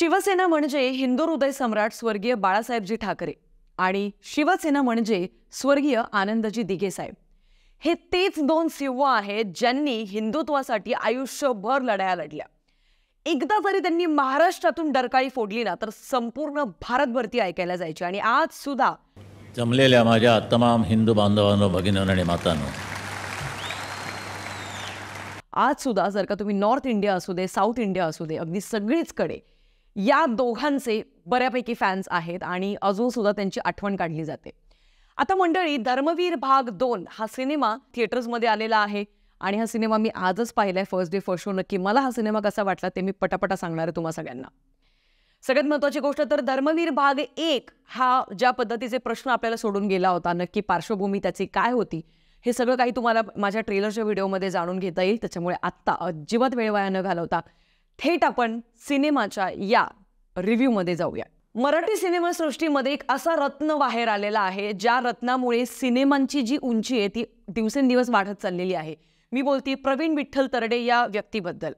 शिवसेना म्हणजे हिंदू हृदय सम्राट स्वर्गीय बाळासाहेबजी ठाकरे आणि शिवसेना म्हणजे स्वर्गीय आनंदजी दिघे साहेब। हे तेच दोन सिंह आहेत ज्यांनी हिंदुत्वासाठी आयुष्यभर लढाया लढल्या। एकदा जरी त्यांनी महाराष्ट्रातून डरकाळी फोडली ना तर संपूर्ण भारतभरती ऐकायला जायची। आणि आज सुद्धा जमलेल्या माझ्या तमाम हिंदू बांधवांनो, भगिनींनो आणि मातांनो, आज सुद्धा जर का तुम्ही नॉर्थ इंडिया असू दे, साऊथ इंडिया असू दे, अगदी सगळीचकडे या दोघांचे बऱ्यापैकी फॅन्स आहेत आणि अजून सुद्धा त्यांची आठवण काढली जाते। आता मंडळी, धर्मवीर भाग 2 हा सिनेमा थिएटर्समध्ये आलेला आहे आणि हा सिनेमा मी आजच पाहिलाय फर्स्ट डे फर्स्ट शो। नक्की मला हा सिनेमा कसा वाटला ते मी पटापटा सांगणार आहे तुम्हा सगळ्यांना। सगळ्यात महत्त्वाची गोष्ट तर धर्मवीर भाग 1 हा ज्या पद्धतीचे प्रश्न आपल्याला सोडून गेला होता, नक्की पार्श्वभूमी त्याची काय होती, हे सगळं काही तुम्हाला माझ्या ट्रेलरच्या व्हिडिओमध्ये जाणून घेता येईल। त्याच्यामुळे आत्ता अजिबात वेळ वाया न घालवता थेट आपण सिनेमाच्या या रिव्ह्यूमध्ये जाऊया। मराठी सिनेमासृष्टीमध्ये एक असा रत्न बाहेर आलेला आहे ज्या रत्नामुळे सिनेमांची जी उंची आहे ती दिवसेंदिवस वाढत चाललेली आहे। मी बोलती प्रवीण विठ्ठल तरडे या व्यक्तीबद्दल।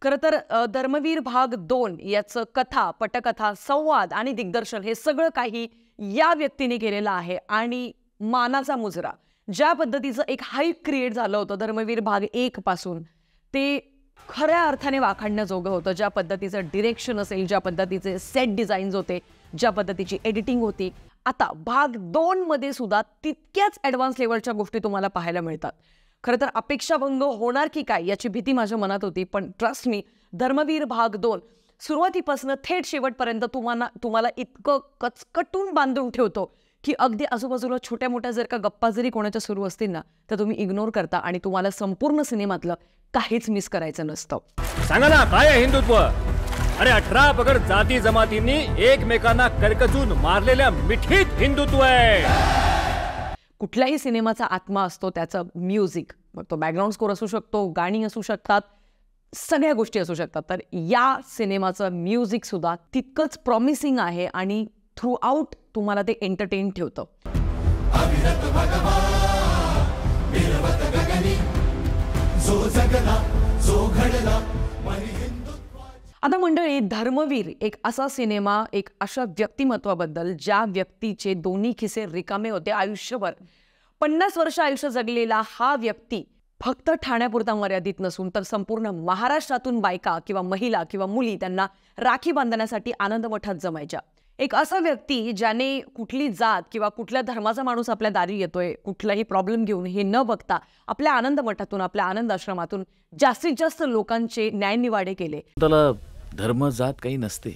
खरं तर धर्मवीर भाग 2 याचं कथा, पटकथा, संवाद आणि दिग्दर्शन हे सगळं काही या व्यक्तीने केलेलं आहे। आणि मानाचा मुजरा, ज्या पद्धतीचं एक हाईप क्रिएट झालं होतं धर्मवीर भाग 1 पासून, ते खऱ्या अर्थाने वाखाणण्याजोगं होतं। ज्या पद्धतीचं डिरेक्शन असेल, ज्या पद्धतीचे सेट डिझाईन्स होते, ज्या पद्धतीची एडिटिंग होती, आता भाग 2 मध्ये सुद्धा तितक्याच ॲडव्हान्स लेवलच्या गोष्टी तुम्हाला पाहायला मिळतात। खरं तर अपेक्षाभंग होणार की काय याची भीती माझ्या मनात होती, पण ट्रस्ट मी, धर्मवीर भाग 2 सुरुवातीपासून थेट शेवटपर्यंत तुम्हाला इतकं कचकटून बांधून ठेवतो की अगदी आजूबाजूला छोट्या मोठ्या जर का गप्पा जरी कोणाच्या सुरू असतील ना तर तुम्ही इग्नोर करता आणि तुम्हाला संपूर्ण सिनेमातलं काहीच मिस करायचं नसतं। सांगा ना, काय आहे हिंदुत्व? अरे 18 पगड जाती जमातींनी एकमेकांना करकचून मारलेल्या मिठीत हिंदुत्व आहे। कुठल्याही सिनेमाचा आत्मा असतो त्याचं म्युझिक, मग तो बॅकग्राऊंड स्कोर असू शकतो, गाणी असू शकतात, सगळ्या गोष्टी असू शकतात। तर या सिनेमाचं म्युझिक सुद्धा तितकंच प्रॉमिसिंग आहे आणि थ्रू आउट तुम्हाला ते एंटरटेन ठेवतं। आता मंडळी, धर्मवीर एक असा सिनेमा, एक अशा व्यक्तिमत्वाबद्दल ज्या व्यक्तीचे दोन्ही खिसे रिकामे होते आयुष्यभर। 50 वर्ष आयुष्य जगलेला हा व्यक्ती फक्त ठाण्यापुरता मर्यादित नसून तर संपूर्ण महाराष्ट्रातून बायका किंवा महिला किंवा मुली त्यांना राखी बांधण्यासाठी आनंद मठात जमायच्या। एक असा व्यक्ती ज्याने कुठली जात किंवा कुठल्या धर्माचा माणूस आपल्या दारी येतोय कुठलाही प्रॉब्लेम घेऊन हे न बघता आपल्या आनंद मठातून, आपल्या आनंद आश्रमातून जास्तीत जास्त लोकांचे न्यायनिवाडे केले। त्याला धर्म जात काही नसते।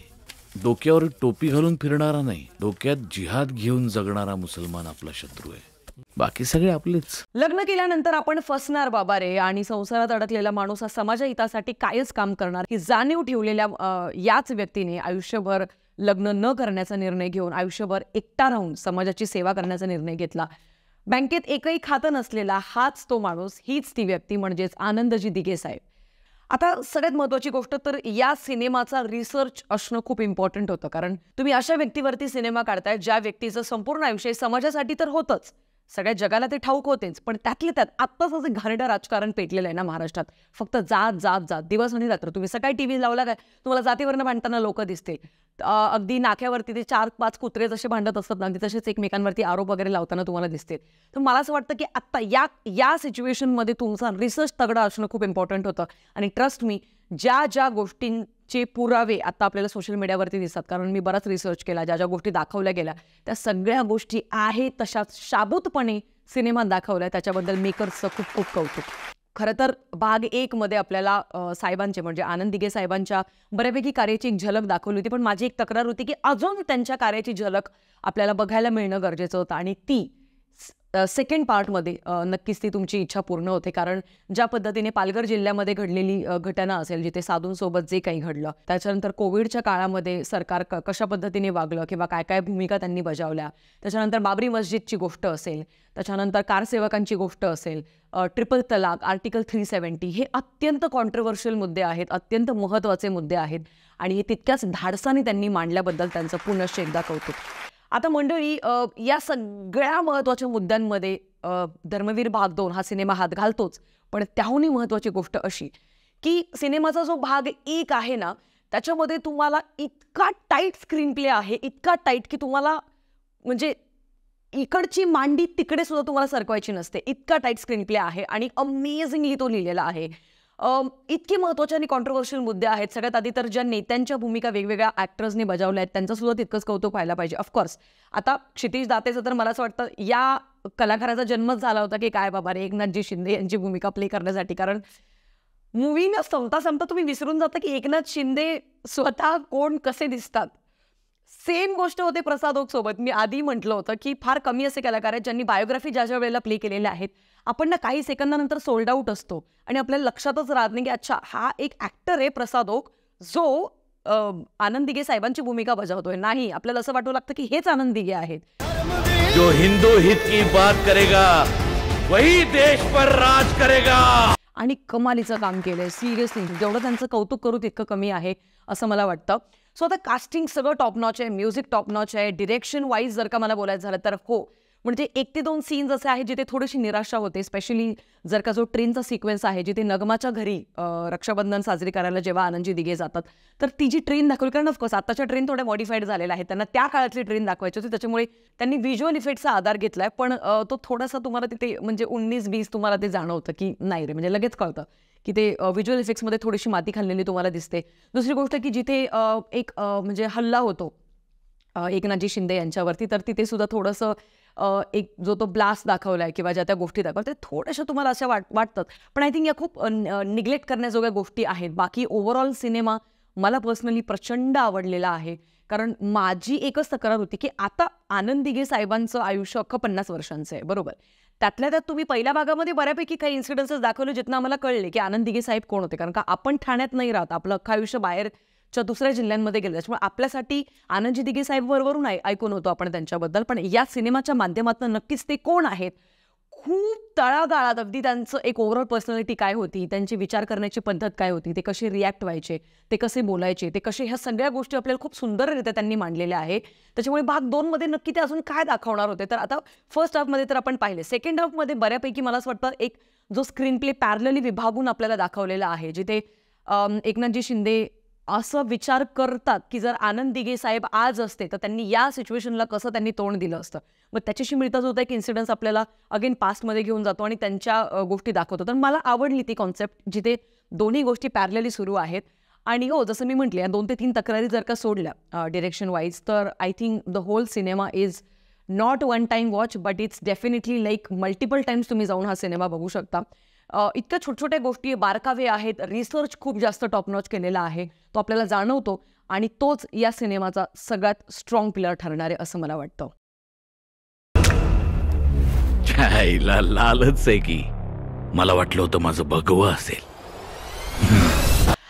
डोक्यावर टोपी घालून फिरणारा नाही, डोक्यात जिहाद घेऊन जगणारा मुसलमान आपला शत्रू आहे, बाकी सगळे आपलेच। लग्न केल्यानंतर आपण फसणार बाबा रे आणि संसारात अडकलेला माणूस हा समाजा हितासाठी कायच काम करणार ही जाणीव ठेवलेल्या याच व्यक्तीने आयुष्यभर लग्न न करण्याचा निर्णय घेऊन आयुष्यभर एकटा राहून समाजाची सेवा करण्याचा निर्णय घेतला। बँकेत एकही खातं नसलेला हाच तो माणूस, हीच ती व्यक्ती म्हणजेच आनंदजी दिघे साहेब। आता सगळ्यात महत्त्वाची गोष्ट तर या सिनेमाचा रिसर्च असणं खूप इम्पॉर्टंट होतं, कारण तुम्ही अशा व्यक्तीवरती सिनेमा काढताय ज्या व्यक्तीचं संपूर्ण आयुष्य समाजासाठी तर होतंच, सगळ्या जगाला ते ठाऊक होतेच, पण त्यातल्या त्यात आत्ताच असं घाणेरडं राजकारण पेटलेलं आहे ना महाराष्ट्रात। फक्त जात जात जात दिवस आणि रात्र। तुम्ही सकाळी टीव्ही लावला काय तुम्हाला जातीवरनं भांडताना लोक दिसतील, अगदी नाक्यावरती ते 4-5 कुत्रे जसे भांडत असतात ना तसेच एकमेकांवरती आरोप वगैरे लावताना तुम्हाला दिसतील। तर मला असं वाटतं की आत्ता या सिच्युएशनमध्ये तुमचा रिसर्च तगडा असणं खूप इम्पॉर्टंट होतं। आणि ट्रस्ट मी, ज्या गोष्टींचे पुरावे आता आपल्याला सोशल मीडियावरती दिसतात, कारण मी बराच रिसर्च केला, ज्या गोष्टी दाखवल्या गेल्या त्या सगळ्या गोष्टी आहेत तशाच शाबूतपणे सिनेमात दाखवल्या, त्याच्याबद्दल मेकर्सचं खूप खूप कौतुक। खरं तर भाग 1 मध्ये आपल्याला साहेबांचे म्हणजे आनंद दिघे साहेबांच्या बऱ्यापैकी कार्याची एक झलक दाखवली होती, पण माझी एक तक्रार होती की अजून त्यांच्या कार्याची झलक आपल्याला बघायला मिळणं गरजेचं होतं आणि ती सेकंड पार्टमध्ये नक्कीच ती तुमची इच्छा पूर्ण होते। कारण ज्या पद्धतीने पालघर जिल्ह्यामध्ये घडलेली घटना असेल, जिथे साधूंसोबत जे काही घडलं, त्याच्यानंतर कोविडच्या काळामध्ये सरकार कशा पद्धतीने वागलं किंवा काय काय भूमिका त्यांनी बजावल्या, त्याच्यानंतर बाबरी मस्जिदची गोष्ट असेल, त्याच्यानंतर कारसेवकांची गोष्ट असेल, ट्रिपल तलाक, आर्टिकल 370 हे अत्यंत कॉन्ट्रोवर्शियल मुद्दे आहेत, अत्यंत महत्त्वाचे मुद्दे आहेत आणि हे तितक्याच धाडसाने त्यांनी मांडल्याबद्दल त्यांचं पुनश्च एकदा कौतुक। आता मंडळी, या सगळ्या महत्त्वाच्या मुद्द्यांमध्ये धर्मवीर भाग 2 हा सिनेमा हात घालतोच, पण त्याहूनही महत्त्वाची गोष्ट अशी की सिनेमाचा जो भाग 1 आहे ना त्याच्यामध्ये तुम्हाला इतका टाईट स्क्रीन प्ले आहे, इतका टाईट की तुम्हाला म्हणजे इकडची मांडी तिकडे सुद्धा तुम्हाला सरकवायची नसते, इतका टाईट स्क्रीन प्ले आहे आणि अमेझिंगली तो लिहिलेला आहे. इतके महत्त्वाचे आणि कॉन्ट्रोवर्शियल मुद्दे आहेत. सगळ्यात आधी तर ज्या नेत्यांच्या भूमिका वेगवेगळ्या ॲक्टर्सने बजावल्या आहेत त्यांचं सुद्धा तितकंच कौतुक व्हायला पाहिजे. ऑफकोर्स आता क्षितिज दातेचं तर मला असं वाटतं या कलाकाराचा जन्मच झाला होता की काय बाबा रे, एकनाथजी शिंदे यांची भूमिका प्ले करण्यासाठी. कारण मूवीनं संपता संपता तुम्ही विसरून जाता की एकनाथ शिंदे स्वतः कोण कसे दिसतात. सेम गोष्ट होते प्रसाद ओक सोबत. मी आधी म्हटलं होतं की फार कमी असे कलाकार आहेत ज्यांनी बायोग्राफी ज्या ज्या वेळेला प्ले केलेल्या आहेत आपण ना काही सेकंदानंतर सोल्ड आउट असतो आणि आपल्याला लक्षातच राहत नाही की अच्छा हा एक ॲक्टर आहे प्रसाद ओक जो आनंद दिघे साहेबांची भूमिका बजावतोय. नाही, आपल्याला असं वाटू लागतं की हेच आनंद दिघे आहेत. जो हिंदू हित की बात करेगा वही देश पर राज करेगा. आणि कमालीचं काम केलंय सिरियसली. जेवढं त्यांचं कौतुक करू तितकं कमी आहे असं मला वाटतं. सो आता कास्टिंग सगळं टॉप नॉच आहे, म्युझिक टॉप नॉच आहे. डिरेक्शन वाईज जर का मला बोलायचं झालं तर हो, म्हणजे 1 ते 2 सीन्स असे आहेत जिथे थोडीशी निराशा होते. स्पेशली जर का जो ट्रेनचा सिक्वेन्स आहे जिथे नगमाच्या घरी रक्षाबंधन साजरी करायला जेव्हा आनंदजी दिघे जातात तर ती जी ट्रेन दाखवली, कारण ऑफकोर्स आताच्या ट्रेन थोड्या मॉडिफाईड झालेल्या आहेत, त्यांना त्या काळातली ट्रेन दाखवायची होती त्याच्यामुळे त्यांनी व्हिज्युअल इफेक्टचा आधार घेतलाय. पण तो थोडासा तुम्हाला तिथे म्हणजे 19-20 तुम्हाला ते जाणवतं की नाही रे, म्हणजे लगेच कळतं की ते व्हिज्युअल इफेक्ट्समध्ये थोडीशी माती खाल्लेली तुम्हाला दिसते. दुसरी गोष्ट की जिथे एक म्हणजे हल्ला होतो एकनाथजी शिंदे यांच्यावरती तर तिथे सुद्धा थोडंसं एक जो तो ब्लास्ट दाखवलाय किंवा ज्या त्या गोष्टी दाखवतात ते थोड्याशा तुम्हाला अशा वाटतात. पण आय थिंक या खूप निग्लेक्ट करण्याजोग्या गोष्टी आहेत. बाकी ओव्हरऑल सिनेमा मला पर्सनली प्रचंड आवडलेला आहे. कारण माझी एकच तक्रार होती की आता आनंद दिघे साहेबांचं आयुष्य अख्खं 50 वर्षांचं आहे, बरोबर. त्यातल्या त्यात तुम्ही पहिल्या भागामध्ये बऱ्यापैकी काही इन्सिडेन्सेस दाखवले जिथनं आम्हाला कळले की आनंद दिघे साहेब कोण होते. कारण का आपण ठाण्यात नाही राहत, आपलं अख्खं आयुष्य बाहेरच्या दुसऱ्या जिल्ह्यांमध्ये गेलं. त्याच्यामुळे आपल्यासाठी आनंदजी दिघे साहेब वरवरून ऐकून होतो आपण त्यांच्याबद्दल. पण या सिनेमाच्या माध्यमातून नक्कीच ते कोण आहेत, खूप तळागाळात अगदी त्यांचं एक ओव्हरऑल पर्सनॅलिटी काय होती, त्यांची विचार करण्याची पद्धत काय होती, ते कसे रिॲक्ट व्हायचे, ते कसे बोलायचे, ते कसे, ह्या सगळ्या गोष्टी आपल्याला खूप सुंदररित्या त्यांनी मांडलेल्या आहे. त्याच्यामुळे भाग 2 मध्ये नक्की ते अजून काय दाखवणार होते. तर आता फर्स्ट हाफमध्ये तर आपण पाहिले. सेकंड हाफमध्ये बऱ्यापैकी मला असं वाटतं एक जो स्क्रीन प्ले पॅरलली विभागून आपल्याला दाखवलेला आहे, जिथे एकनाथजी शिंदे असं विचार करतात की जर आनंद दिघे साहेब आज असते तर त्यांनी या सिच्युएशनला कसं त्यांनी तोंड दिलं असतं. मग त्याच्याशी मिळताच होता एक इन्सिडन्स आपल्याला अगेन पास्टमध्ये घेऊन जातो आणि त्यांच्या गोष्टी दाखवतो. तर मला आवडली ती कॉन्सेप्ट जिथे दोन्ही गोष्टी पॅरलली सुरू आहेत. आणि हो, जसं मी म्हटलं, 2 ते 3 तक्रारी जर का सोडल्या डिरेक्शन वाईज तर I think the whole cinema is not one time watch but it's definitely like multiple times तुम्ही जाऊन हा सिनेमा बघू शकता. इतक्या छोट्या गोष्टी, बारकावे आहेत, रिसर्च खूप जास्त टॉप नॉच केलेला आहे, तो आपल्याला जाणवतो आणि तोच या सिनेमाचा सगळ्यात स्ट्रॉंग पिलर ठरणार आहे असं मला वाटतं. छायला लालच आहे की मला वाटलं होतं माझं भगवं असेल.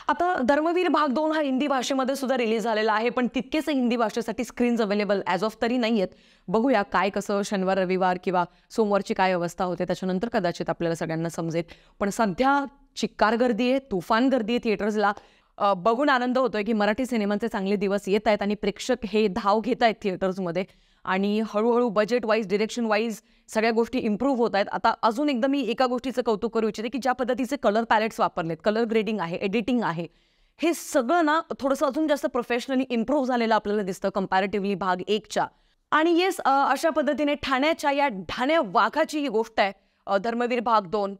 आता धर्मवीर भाग 2 हा हिंदी भाषेमध्ये सुद्धा रिलीज झालेला आहे, पण तितकेच हिंदी भाषेसाठी स्क्रीन्स अवेलेबल ॲज ऑफ तरी नाही आहेत. बघूया काय कसं शनिवार रविवार किंवा सोमवारची काय अवस्था होते, त्याच्यानंतर कदाचित आपल्याला सगळ्यांना समजेल. पण सध्या चिक्कार गर्दी आहे, तुफान गर्दी आहे थिएटर्सला. बघून आनंद होतोय की मराठी सिनेमांचे चांगले दिवस येत आहेत आणि प्रेक्षक हे धाव घेत आहेत थिएटर्समध्ये आणि हळूहळू बजेट वाईज, डिरेक्शन वाईज सगळ्या गोष्टी इम्प्रूव्ह होत आहेत. आता अजून एकदा मी एका गोष्टीचं कौतुक करू इच्छिते की ज्या पद्धतीचे कलर पॅलेट्स वापरलेत, कलर ग्रेडिंग आहे, एडिटिंग आहे, हे सगळं ना थोडंसं अजून जास्त प्रोफेशनली इम्प्रूव्ह झालेलं आपल्याला दिसतं कम्पॅरेटिव्हली भाग 1च्या. आणि येस, अशा पद्धतीने ठाण्याच्या या ठाण्या वाघाची ही गोष्ट आहे धर्मवीर भाग 2.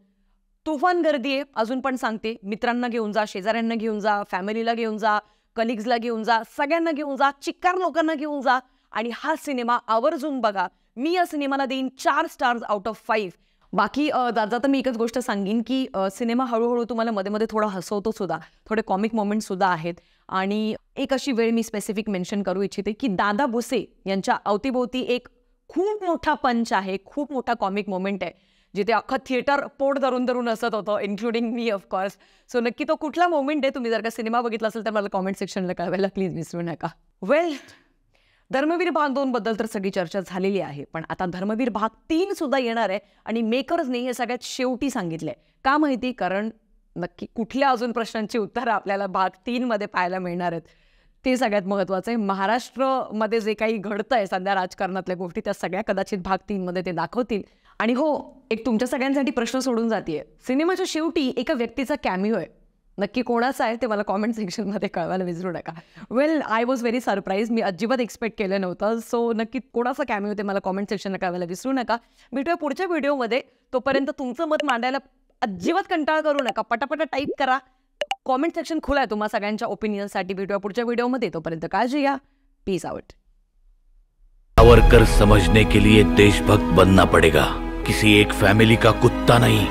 तुफान गर्दी आहे, अजून पण सांगते. मित्रांना घेऊन जा, शेजाऱ्यांना घेऊन जा, फॅमिलीला घेऊन जा, कलिग्सला घेऊन जा, सगळ्यांना घेऊन जा, चिक्कार लोकांना घेऊन जा आणि हा सिनेमा आवर्जून बघा. मी या सिनेमाला देईन 4 स्टार्स आउट ऑफ 5. बाकी जाता मी एकच गोष्ट सांगेन की सिनेमा हळूहळू तुम्हाला मध्ये मध्ये थोडा हसवतो सुद्धा, थोडे कॉमिक मोमेंट सुद्धा आहेत. आणि एक अशी वेळ मी स्पेसिफिक मेन्शन करू इच्छिते की दादा भुसे यांच्या अवतीभोवती एक खूप मोठा पंच आहे, खूप मोठा कॉमिक मोमेंट आहे, जिथे अख्खं थिएटर पोट धरून धरून हसत होतं, इन्क्लुडिंग मी ऑफकोर्स. सो नक्की तो कुठला मोमेंट आहे, तुम्ही जर का सिनेमा बघितला असेल तर मला कॉमेंट सेक्शनला कळवायला प्लीज विसरू नका. वेल, धर्मवीर भाग 2 बद्दल तर सगळी चर्चा झालेली आहे, पण आता धर्मवीर भाग 3 सुद्धा येणार आहे आणि मेकर्सने हे सगळ्यात शेवटी सांगितलंय. का माहिती? कारण नक्की कुठल्या अजून प्रश्नांची उत्तरं आपल्याला भाग 3 मध्ये पाहायला मिळणार आहेत ते सगळ्यात महत्त्वाचं आहे. महाराष्ट्रामध्ये जे काही घडतंय सध्या राजकारणातल्या गोष्टी, त्या सगळ्या कदाचित भाग 3 मध्ये ते दाखवतील. आणि हो, एक तुमच्या सगळ्यांसाठी प्रश्न सोडून जातीये. सिनेमाच्या शेवटी एका व्यक्तीचा कॅमिओ आहे, नक्की कोणाचं आहे ते मला कॉमेंट सेक्शनमध्ये कळवायला विसरू नका. वेल, आय वॉज व्हेरी सरप्राईज. मी अजिबात एक्सपेक्ट केलं नव्हतं. सो नक्की कोणाचा कॅमिओ ते मला कॉमेंट सेक्शनला कळवायला विसरू नका. भेटूया पुढच्या व्हिडिओमध्ये. तोपर्यंत तुमचं मत मांडायला अजिबात कंटाळा करू नका. पटापटा टाईप करा. कॉमेंट सेक्शन खुलं आहे तुम्हा सगळ्यांच्या ओपिनियनसाठी. भेटूया पुढच्या व्हिडिओमध्ये. तोपर्यंत काळजी घ्या. Peace out. सावरकर समझने के लिए देशभक्त बनना पड़ेगा, किसी एक फैमिली का कुत्ता नहीं.